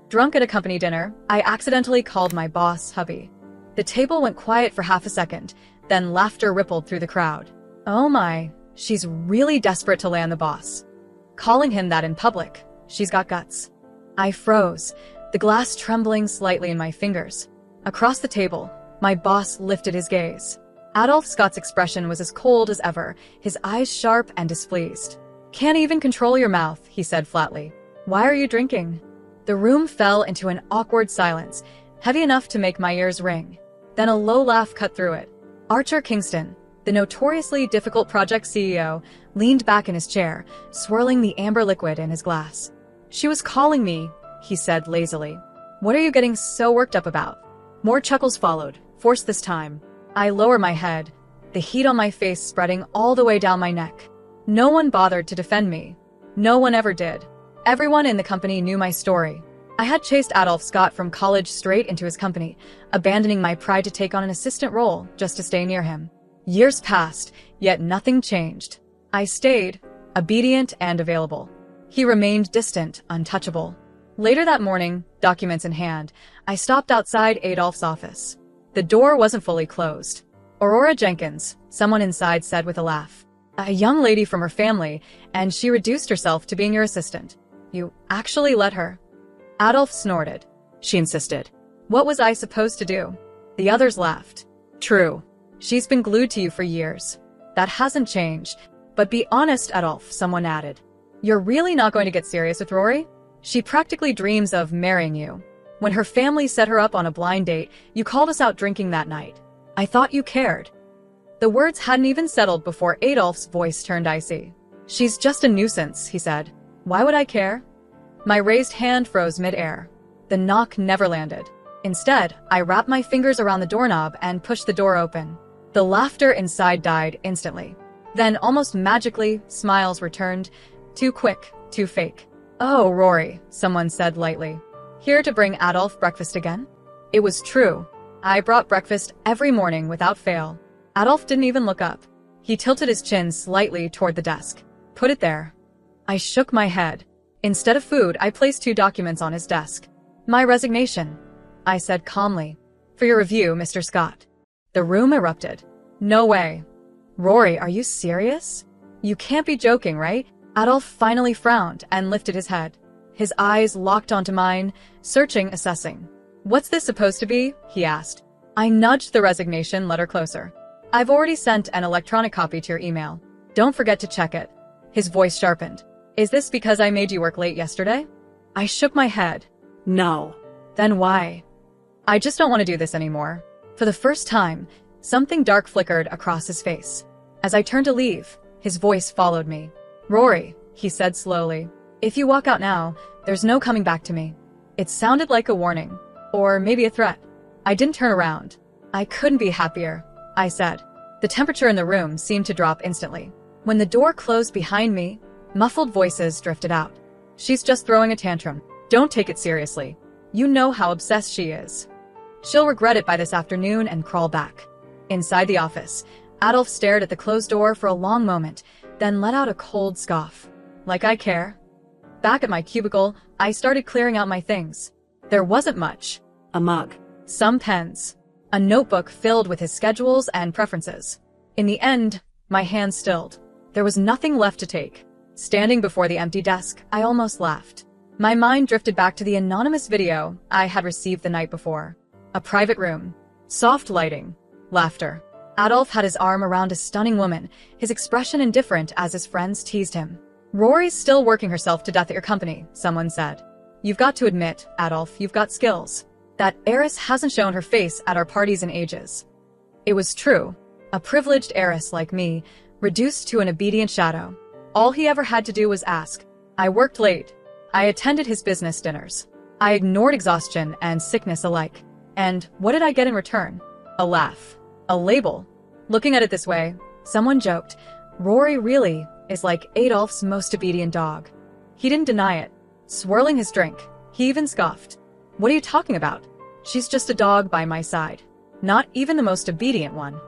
Drunk at a company dinner, I accidentally called my boss Hubby. The table went quiet for half a second, then laughter rippled through the crowd. Oh my, she's really desperate to land the boss. Calling him that in public, she's got guts. I froze, the glass trembling slightly in my fingers. Across the table, my boss lifted his gaze. Adolf Scott's expression was as cold as ever, his eyes sharp and displeased. Can't even control your mouth, he said flatly. Why are you drinking? The room fell into an awkward silence, heavy enough to make my ears ring. Then a low laugh cut through it. Archer Kingston, the notoriously difficult project CEO, leaned back in his chair, swirling the amber liquid in his glass. She was calling me, he said lazily. What are you getting so worked up about? More chuckles followed, forced this time. I lower my head, the heat on my face spreading all the way down my neck. No one bothered to defend me. No one ever did. Everyone in the company knew my story. I had chased Adolf Scott from college straight into his company, abandoning my pride to take on an assistant role just to stay near him. Years passed, yet nothing changed. I stayed, obedient and available. He remained distant, untouchable. Later that morning, documents in hand, I stopped outside Adolf's office. The door wasn't fully closed. Aurora Jenkins, someone inside said with a laugh. A young lady from her family, and she reduced herself to being your assistant. You actually let her? Adolf snorted. She insisted. What was I supposed to do? The others laughed. True. She's been glued to you for years. That hasn't changed. But be honest, Adolf, someone added. You're really not going to get serious with Rory? She practically dreams of marrying you. When her family set her up on a blind date, you called us out drinking that night. I thought you cared. The words hadn't even settled before Adolf's voice turned icy. She's just a nuisance, he said. Why would I care? My raised hand froze mid-air. The knock never landed. Instead, I wrapped my fingers around the doorknob and pushed the door open. The laughter inside died instantly. Then, almost magically, smiles returned. Too quick, too fake. Oh, Rory, someone said lightly. Here to bring Adolf breakfast again? It was true. I brought breakfast every morning without fail. Adolf didn't even look up. He tilted his chin slightly toward the desk. Put it there. I shook my head. Instead of food, I placed 2 documents on his desk. My resignation, I said calmly. For your review, Mr. Scott. The room erupted. No way. Rory, are you serious? You can't be joking, right? Adolf finally frowned and lifted his head. His eyes locked onto mine, searching, assessing. What's this supposed to be? He asked. I nudged the resignation letter closer. I've already sent an electronic copy to your email. Don't forget to check it. His voice sharpened. Is this because I made you work late yesterday? I shook my head. No. Then why? I just don't want to do this anymore. For the first time, something dark flickered across his face. As I turned to leave, his voice followed me. Rory, he said slowly, if you walk out now, there's no coming back to me. It sounded like a warning, or maybe a threat. I didn't turn around. I couldn't be happier, I said. The temperature in the room seemed to drop instantly. When the door closed behind me, muffled voices drifted out. She's just throwing a tantrum. Don't take it seriously. You know how obsessed she is. She'll regret it by this afternoon and crawl back. Inside the office, Adolf stared at the closed door for a long moment, then let out a cold scoff. Like I care? Back at my cubicle, I started clearing out my things. There wasn't much. A mug. Some pens. A notebook filled with his schedules and preferences. In the end, my hands stilled. There was nothing left to take. Standing before the empty desk, I almost laughed. My mind drifted back to the anonymous video I had received the night before. A private room. Soft lighting. Laughter. Adolf had his arm around a stunning woman, his expression indifferent as his friends teased him. Rory's still working herself to death at your company, someone said. You've got to admit, Adolf, you've got skills. That heiress hasn't shown her face at our parties in ages. It was true. A privileged heiress like me, reduced to an obedient shadow. All he ever had to do was ask. I worked late. I attended his business dinners. I ignored exhaustion and sickness alike. And what did I get in return? A laugh. A label. Looking at it this way, someone joked, Rory really is like Adolf's most obedient dog. He didn't deny it. Swirling his drink, he even scoffed. What are you talking about? She's just a dog by my side. Not even the most obedient one.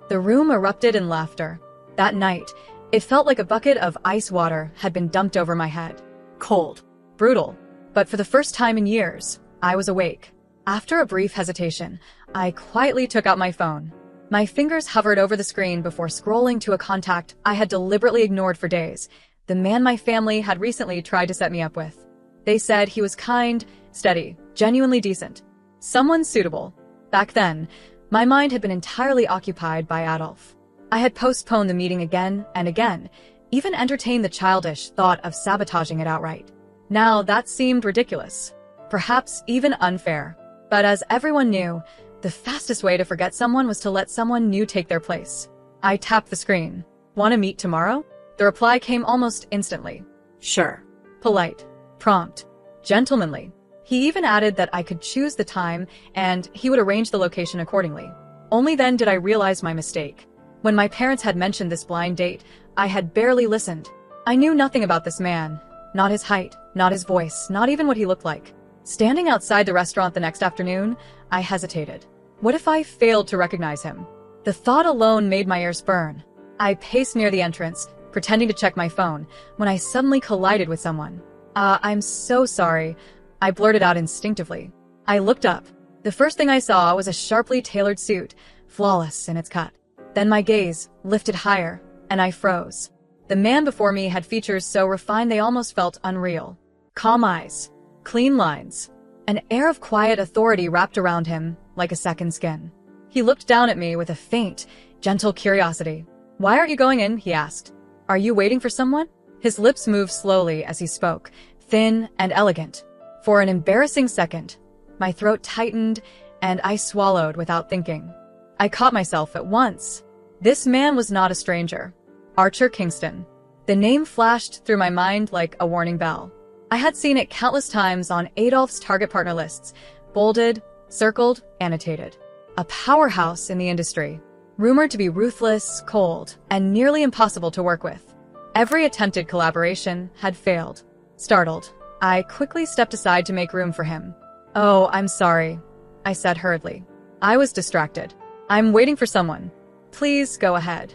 The room erupted in laughter. That night, it felt like a bucket of ice water had been dumped over my head. Cold. Brutal. But for the first time in years, I was awake. After a brief hesitation, I quietly took out my phone. My fingers hovered over the screen before scrolling to a contact I had deliberately ignored for days, the man my family had recently tried to set me up with. They said he was kind, steady, genuinely decent. Someone suitable. Back then, my mind had been entirely occupied by Adolf. I had postponed the meeting again and again, even entertained the childish thought of sabotaging it outright. Now that seemed ridiculous, perhaps even unfair. But as everyone knew, the fastest way to forget someone was to let someone new take their place. I tapped the screen. "Want to meet tomorrow?" The reply came almost instantly. "Sure." Polite, prompt, gentlemanly. He even added that I could choose the time and he would arrange the location accordingly. Only then did I realize my mistake. When my parents had mentioned this blind date, I had barely listened. I knew nothing about this man. Not his height, not his voice, not even what he looked like. Standing outside the restaurant the next afternoon, I hesitated. What if I failed to recognize him? The thought alone made my ears burn. I paced near the entrance, pretending to check my phone, when I suddenly collided with someone. I'm so sorry," I blurted out instinctively. I looked up. The first thing I saw was a sharply tailored suit, flawless in its cut. Then my gaze lifted higher, and I froze. The man before me had features so refined they almost felt unreal. Calm eyes, clean lines, an air of quiet authority wrapped around him like a second skin. He looked down at me with a faint, gentle curiosity. "Why aren't you going in?" he asked. "Are you waiting for someone?" His lips moved slowly as he spoke, thin and elegant. For an embarrassing second, my throat tightened and I swallowed without thinking. I caught myself at once. This man was not a stranger. Archer Kingston. The name flashed through my mind like a warning bell. I had seen it countless times on Adolf's target partner lists, bolded, circled, annotated. A powerhouse in the industry, rumored to be ruthless, cold, and nearly impossible to work with. Every attempted collaboration had failed. Startled, I quickly stepped aside to make room for him. "Oh, I'm sorry," I said hurriedly. I was distracted. "I'm waiting for someone. Please go ahead."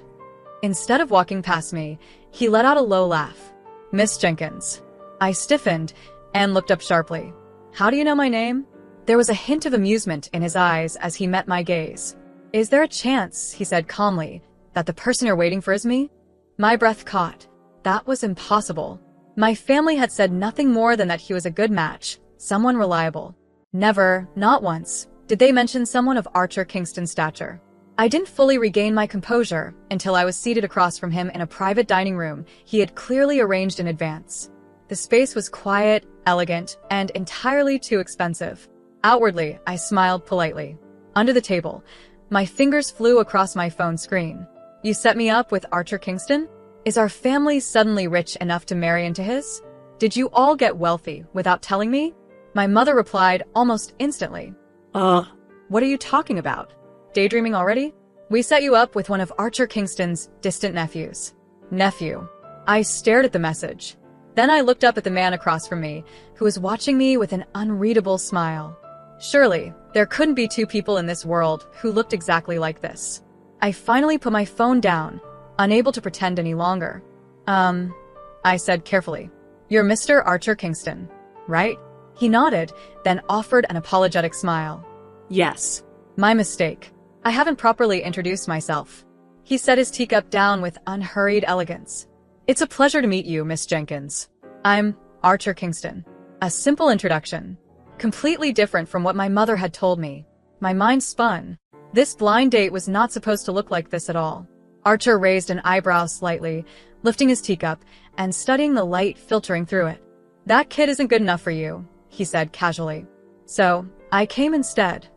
Instead of walking past me, he let out a low laugh. "Miss Jenkins." I stiffened and looked up sharply. "How do you know my name?" There was a hint of amusement in his eyes as he met my gaze. "Is there a chance," he said calmly, "that the person you're waiting for is me?" My breath caught. That was impossible. My family had said nothing more than that he was a good match, someone reliable. Never, not once, did they mention someone of Archer Kingston's stature. I didn't fully regain my composure until I was seated across from him in a private dining room he had clearly arranged in advance. The space was quiet, elegant, and entirely too expensive. Outwardly, I smiled politely. Under the table, my fingers flew across my phone screen. "You set me up with Archer Kingston? Is our family suddenly rich enough to marry into his? Did you all get wealthy without telling me?" My mother replied almost instantly. What are you talking about? Daydreaming already? We set you up with one of Archer Kingston's distant nephews." Nephew. I stared at the message. Then I looked up at the man across from me, who was watching me with an unreadable smile. Surely, there couldn't be two people in this world who looked exactly like this. I finally put my phone down, unable to pretend any longer. I said carefully. "You're Mr. Archer Kingston, right?" He nodded, then offered an apologetic smile. "Yes. My mistake. I haven't properly introduced myself." He set his teacup down with unhurried elegance. "It's a pleasure to meet you, Miss Jenkins. I'm Archer Kingston." A simple introduction. Completely different from what my mother had told me. My mind spun. This blind date was not supposed to look like this at all. Archer raised an eyebrow slightly, lifting his teacup and studying the light filtering through it. "That kid isn't good enough for you," he said casually. "So, I came instead."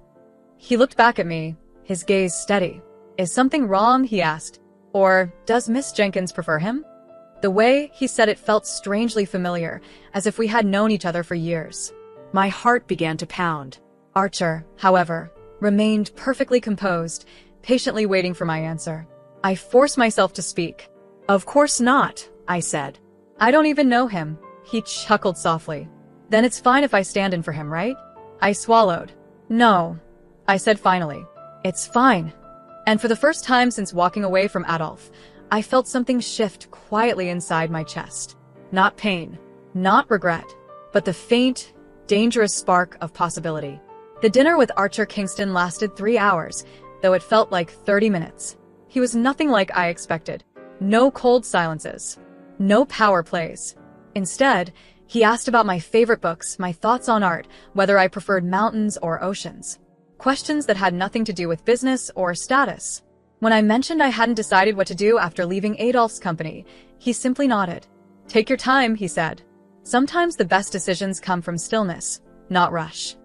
He looked back at me, his gaze steady. "Is something wrong?" he asked. "Or does Miss Jenkins prefer him?" The way he said it felt strangely familiar, as if we had known each other for years. My heart began to pound. Archer, however, remained perfectly composed, patiently waiting for my answer. I forced myself to speak. "Of course not," I said. "I don't even know him." He chuckled softly. "Then it's fine if I stand in for him, right?" I swallowed. "No," I said finally. "It's fine." And for the first time since walking away from Adolf, I felt something shift quietly inside my chest. Not pain, not regret, but the faint, dangerous spark of possibility. The dinner with Archer Kingston lasted 3 hours, though it felt like 30 minutes. He was nothing like I expected. No cold silences. No power plays. Instead, he asked about my favorite books, my thoughts on art, whether I preferred mountains or oceans. Questions that had nothing to do with business or status. When I mentioned I hadn't decided what to do after leaving Adolf's company, he simply nodded. "Take your time," he said. "Sometimes the best decisions come from stillness, not rush."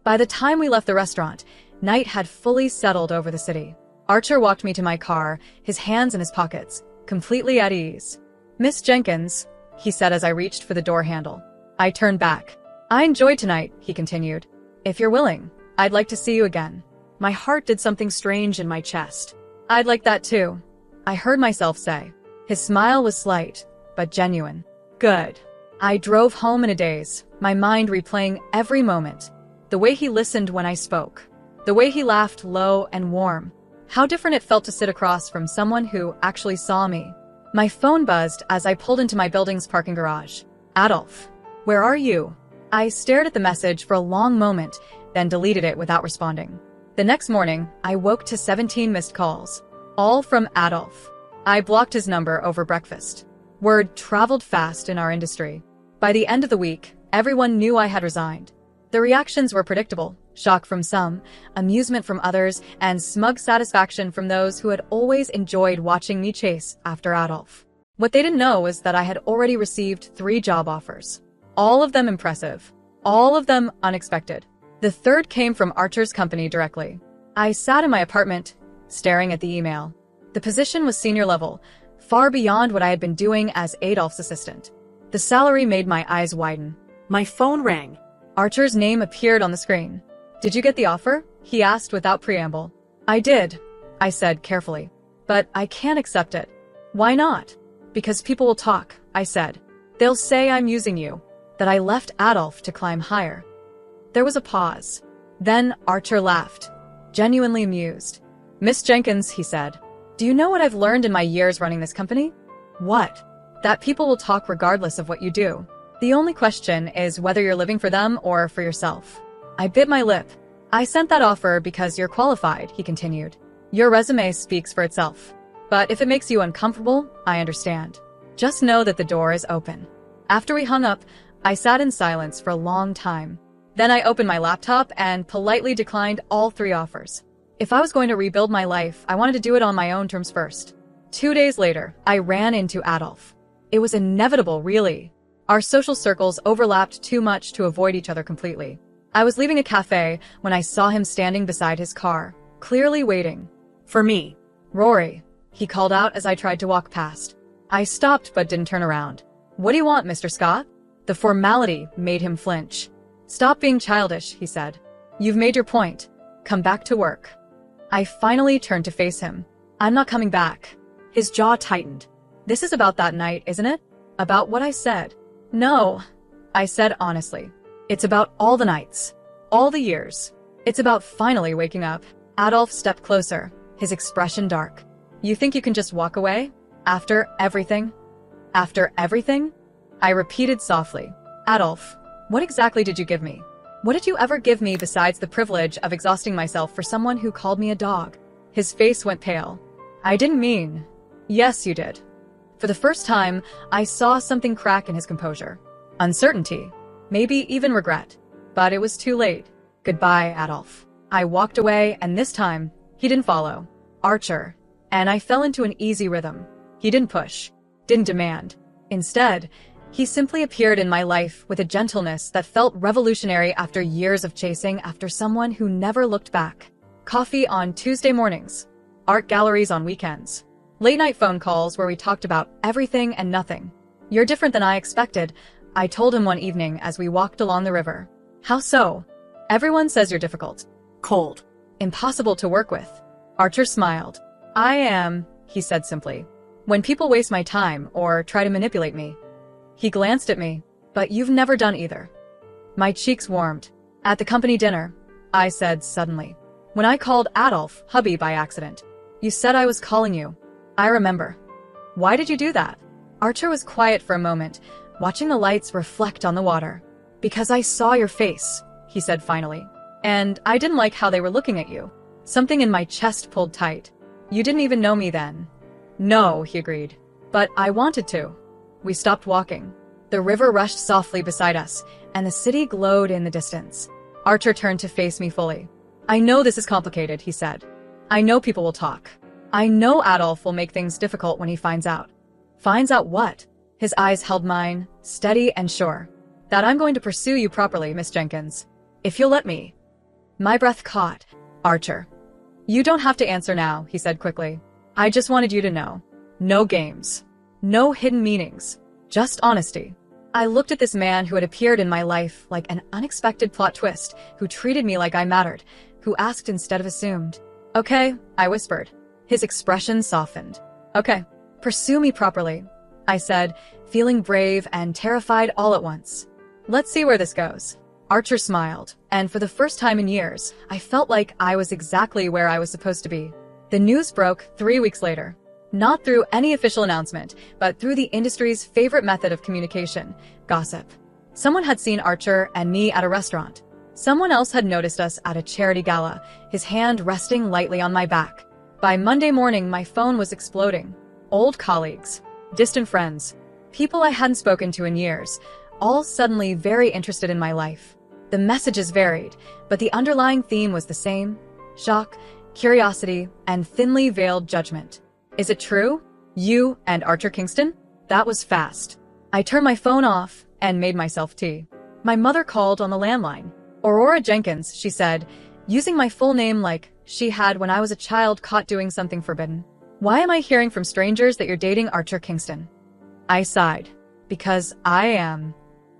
By the time we left the restaurant, night had fully settled over the city. Archer walked me to my car, his hands in his pockets, completely at ease. "Miss Jenkins," he said as I reached for the door handle. I turned back. "I enjoyed tonight," he continued. "If you're willing, I'd like to see you again." My heart did something strange in my chest. "I'd like that too," I heard myself say. His smile was slight, but genuine. "Good." I drove home in a daze, my mind replaying every moment. The way he listened when I spoke. The way he laughed low and warm. How different it felt to sit across from someone who actually saw me. My phone buzzed as I pulled into my building's parking garage. "Adolf, where are you?" I stared at the message for a long moment, then deleted it without responding. The next morning, I woke to 17 missed calls. All from Adolf. I blocked his number over breakfast. Word traveled fast in our industry. By the end of the week, everyone knew I had resigned. The reactions were predictable. Shock from some, amusement from others, and smug satisfaction from those who had always enjoyed watching me chase after Adolf. What they didn't know was that I had already received 3 job offers. All of them impressive. All of them unexpected. The third came from Archer's company directly. I sat in my apartment, staring at the email. The position was senior level, far beyond what I had been doing as Adolf's assistant. The salary made my eyes widen. My phone rang. Archer's name appeared on the screen. "Did you get the offer?" he asked without preamble. "I did," I said carefully. "But I can't accept it." "Why not?" "Because people will talk," I said. "They'll say I'm using you, that I left Adolf to climb higher." There was a pause. Then Archer laughed, genuinely amused. "Miss Jenkins," he said, "do you know what I've learned in my years running this company?" "What?" "That people will talk regardless of what you do. The only question is whether you're living for them or for yourself." I bit my lip. "I sent that offer because you're qualified," he continued. "Your resume speaks for itself. But if it makes you uncomfortable, I understand. Just know that the door is open." After we hung up, I sat in silence for a long time. Then I opened my laptop and politely declined all 3 offers. If I was going to rebuild my life, I wanted to do it on my own terms first. 2 days later, I ran into Adolf. It was inevitable, really. Our social circles overlapped too much to avoid each other completely. I was leaving a cafe when I saw him standing beside his car, clearly waiting. For me. "Rory," he called out as I tried to walk past. I stopped but didn't turn around. "What do you want, Mr. Scott?" The formality made him flinch. "Stop being childish," he said. "You've made your point. Come back to work." I finally turned to face him. "I'm not coming back." His jaw tightened. "This is about that night, isn't it? About what I said?" "No," I said honestly. "It's about all the nights. All the years. It's about finally waking up." Adolf stepped closer, his expression dark. "You think you can just walk away? After everything?" "After everything?" I repeated softly. "Adolf, what exactly did you give me? What did you ever give me besides the privilege of exhausting myself for someone who called me a dog?" His face went pale. "I didn't mean." "Yes, you did." For the first time, I saw something crack in his composure. Uncertainty. Maybe even regret. But it was too late. "Goodbye, Adolf." I walked away, and this time, he didn't follow. Archer. And I fell into an easy rhythm. He didn't push. Didn't demand. Instead, he simply appeared in my life with a gentleness that felt revolutionary after years of chasing after someone who never looked back. Coffee on Tuesday mornings. Art galleries on weekends. Late-night phone calls where we talked about everything and nothing. "You're different than I expected," I told him one evening as we walked along the river. "How so?" "Everyone says you're difficult. Cold. Impossible to work with." Archer smiled. "I am," he said simply. "When people waste my time or try to manipulate me." He glanced at me. "But you've never done either." My cheeks warmed. "At the company dinner," I said suddenly. "When I called Adolf Hubby by accident, you said I was calling you." "I remember." "Why did you do that?" Archer was quiet for a moment, watching the lights reflect on the water. Because I saw your face, he said finally. And I didn't like how they were looking at you. Something in my chest pulled tight. You didn't even know me then. No, he agreed. But I wanted to. We stopped walking. The river rushed softly beside us, and the city glowed in the distance. Archer turned to face me fully. I know this is complicated, he said. I know people will talk. I know Adolf will make things difficult when he finds out. Finds out what? His eyes held mine, steady and sure. That I'm going to pursue you properly, Miss Jenkins. If you'll let me. My breath caught. Archer. You don't have to answer now, he said quickly. I just wanted you to know. No games. No hidden meanings. Just honesty. I looked at this man who had appeared in my life like an unexpected plot twist, who treated me like I mattered, who asked instead of assumed. Okay, I whispered. His expression softened. Okay, pursue me properly, I said, feeling brave and terrified all at once. Let's see where this goes. Archer smiled, and for the first time in years, I felt like I was exactly where I was supposed to be. The news broke 3 weeks later. Not through any official announcement, but through the industry's favorite method of communication, gossip. Someone had seen Archer and me at a restaurant. Someone else had noticed us at a charity gala, his hand resting lightly on my back. By Monday morning, my phone was exploding. Old colleagues, distant friends, people I hadn't spoken to in years, all suddenly very interested in my life. The messages varied, but the underlying theme was the same: shock, curiosity, and thinly veiled judgment. Is it true? You and Archer Kingston? That was fast. I turned my phone off and made myself tea. My mother called on the landline. Aurora Jenkins, she said, using my full name like she had when I was a child caught doing something forbidden. Why am I hearing from strangers that you're dating Archer Kingston? I sighed. Because I am.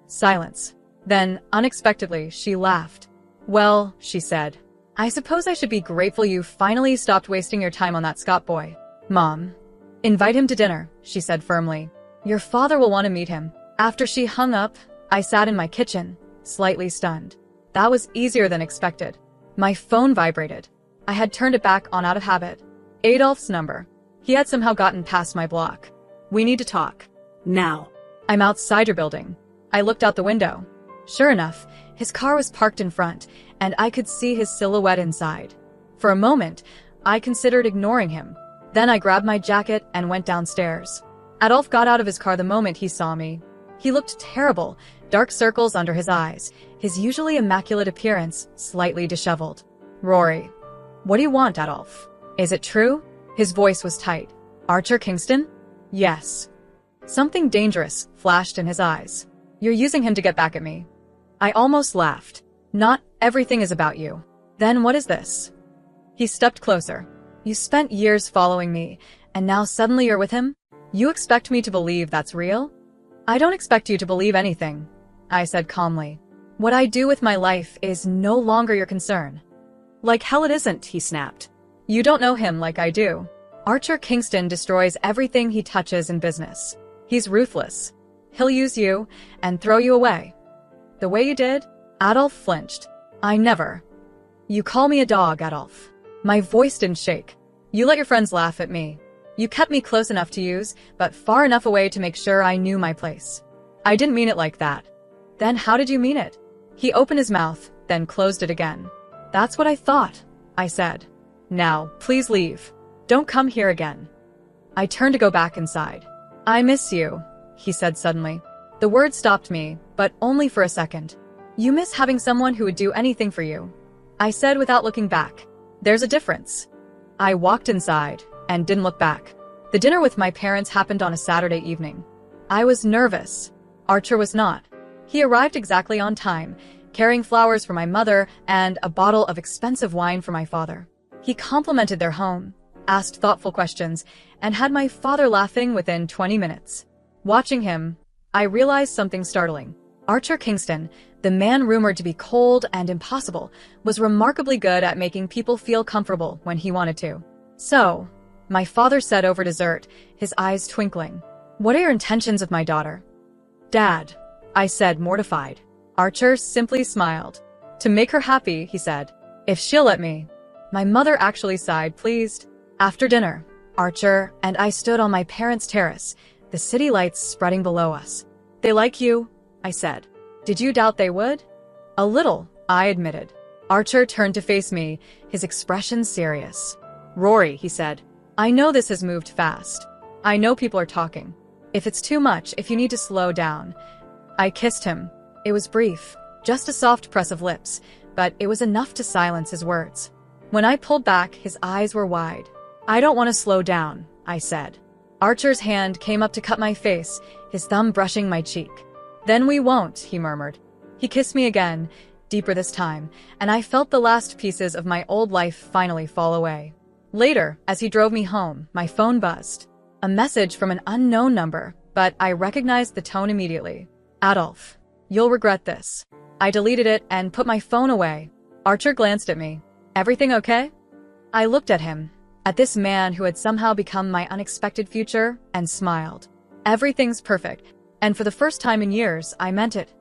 Silence. Then, unexpectedly, she laughed. Well, she said, I suppose I should be grateful you finally stopped wasting your time on that Scott boy. Mom. Invite him to dinner, she said firmly. Your father will want to meet him. After she hung up, I sat in my kitchen, slightly stunned. That was easier than expected. My phone vibrated. I had turned it back on out of habit. Adolf's number. He had somehow gotten past my block. We need to talk. Now. I'm outside your building. I looked out the window. Sure enough, his car was parked in front, and I could see his silhouette inside. For a moment, I considered ignoring him. Then I grabbed my jacket and went downstairs. Adolf got out of his car the moment he saw me. He looked terrible, dark circles under his eyes, his usually immaculate appearance slightly disheveled. Rory. What do you want, Adolf? Is it true? His voice was tight. Archer Kingston? Yes. Something dangerous flashed in his eyes. You're using him to get back at me. I almost laughed. Not everything is about you. Then what is this? He stepped closer. You spent years following me, and now suddenly you're with him? You expect me to believe that's real? I don't expect you to believe anything, I said calmly. What I do with my life is no longer your concern. Like hell it isn't, he snapped. You don't know him like I do. Archer Kingston destroys everything he touches in business. He's ruthless. He'll use you and throw you away. The way you did? Adolf flinched. I never. You call me a dog, Adolf. My voice didn't shake. You let your friends laugh at me. You kept me close enough to use, but far enough away to make sure I knew my place. I didn't mean it like that. Then how did you mean it? He opened his mouth, then closed it again. That's what I thought, I said. Now, please leave. Don't come here again. I turned to go back inside. I miss you, he said suddenly. The word stopped me, but only for a second. You miss having someone who would do anything for you, I said without looking back. There's a difference. I walked inside and didn't look back. The dinner with my parents happened on a Saturday evening. I was nervous. Archer was not. He arrived exactly on time, carrying flowers for my mother and a bottle of expensive wine for my father. He complimented their home, asked thoughtful questions, and had my father laughing within 20 minutes. Watching him, I realized something startling. Archer Kingston, the man rumored to be cold and impossible, was remarkably good at making people feel comfortable when he wanted to. So, my father said over dessert, his eyes twinkling, "What are your intentions with my daughter?" "Dad," I said, mortified. Archer simply smiled. "To make her happy," he said. "If she'll let me." My mother actually sighed, pleased. After dinner, Archer and I stood on my parents' terrace, the city lights spreading below us. "They like you," I said. Did you doubt they would? A little, I admitted. Archer turned to face me, his expression serious. Rory, he said. I know this has moved fast. I know people are talking. If it's too much, if you need to slow down. I kissed him. It was brief, just a soft press of lips, but it was enough to silence his words. When I pulled back, his eyes were wide. I don't want to slow down, I said. Archer's hand came up to cut my face, his thumb brushing my cheek. Then we won't, he murmured. He kissed me again, deeper this time, and I felt the last pieces of my old life finally fall away. Later, as he drove me home, my phone buzzed. A message from an unknown number, but I recognized the tone immediately. Adolf, you'll regret this. I deleted it and put my phone away. Archer glanced at me. Everything okay? I looked at him, at this man who had somehow become my unexpected future, and smiled. Everything's perfect, and for the first time in years, I meant it.